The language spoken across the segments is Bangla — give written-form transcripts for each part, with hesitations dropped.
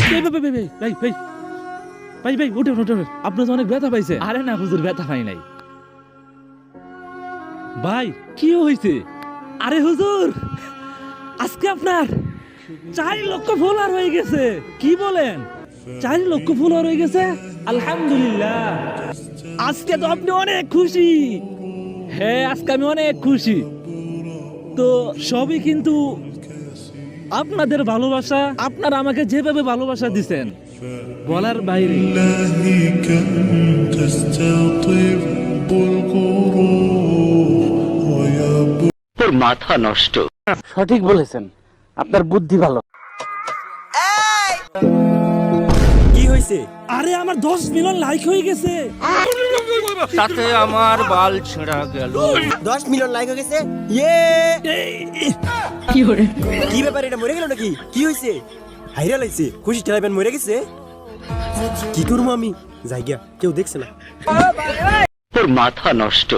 ভাই ভাই ভাই ভাই উঠে উঠে আপনার তো অনেক ব্যথা পাইছে। আরে না হুজুর, ব্যথা পাই নাই ভাই। কি হয়েছে? আরে হুজুর, আজকে আপনার 4 লক্ষ ফলোয়ার হয়ে গেছে। কি বলেন? 4 লক্ষ ফলোয়ার হয়ে গেছে? আলহামদুলিল্লাহ। আজকে তো আপনি অনেক খুশি। হ্যাঁ, আজকে আমি অনেক খুশি। তো সবই কিন্তু আপনাদের ভালোবাসা। আপনারা আমাকে যেভাবে ভালোবাসা দিছেন বলার বাইরে। তোর মাথা নষ্ট। সঠিক বলেছেন, আপনার বুদ্ধি ভালো। কি হয়েছে? আরে আমার 10 মিলিয়ন লাইক হয়ে গেছে। তাতে আমার বাল ছেঁড়া গেল। 10 মিলিয়ন লাইক হয়ে গেছে। ইয়ে কি ব্যাপার, এটা মরে গেল নাকি? কি হয়েছে? ভাইরাল হয়েছে, খুশি ঠেলাবেন মরে গেছে। কি করবো আমি? যাই গিয়া, কেউ দেখছে না। তোর মাথা নষ্ট।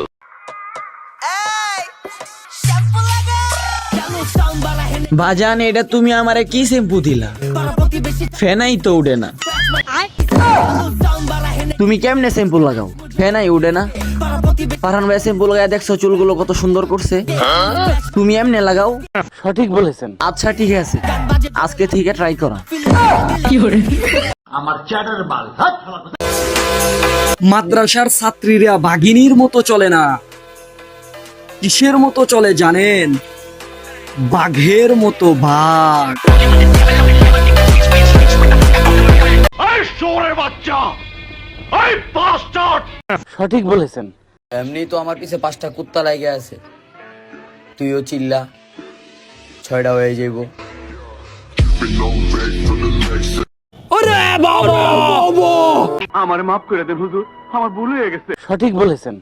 বাজান, এটা তুমি আমারে কি শ্যাম্পু দিলা? ফেনাই তো উঠে না। তুমি কেমনে শ্যাম্পু লাগাও? ফেনাই উঠে না। পারান ভাই শ্যাম্পু লাগায় দেখছো চুলগুলো কত সুন্দর করছে? তুমি এমনে লাগাও। সঠিক বলেছেন। আচ্ছা ঠিক আছে, আজকে থেকে ট্রাই করা। মাদ্রাসার ছাত্রীরা বাঘিনীর মতো চলে না, কিসের মতো চলে জানেন? বাঘের মতো। বাঘ। সঠিক বলেছেন। এমনি তো আমার পিছে 5টা কুত্তা লাগে আছে, তুইও চিল্লা, 6টা হয়ে যাইব। আমার মাফ করে দেন হুজুর, আমার ভুল হয়ে গেছে। সঠিক বলেছেন।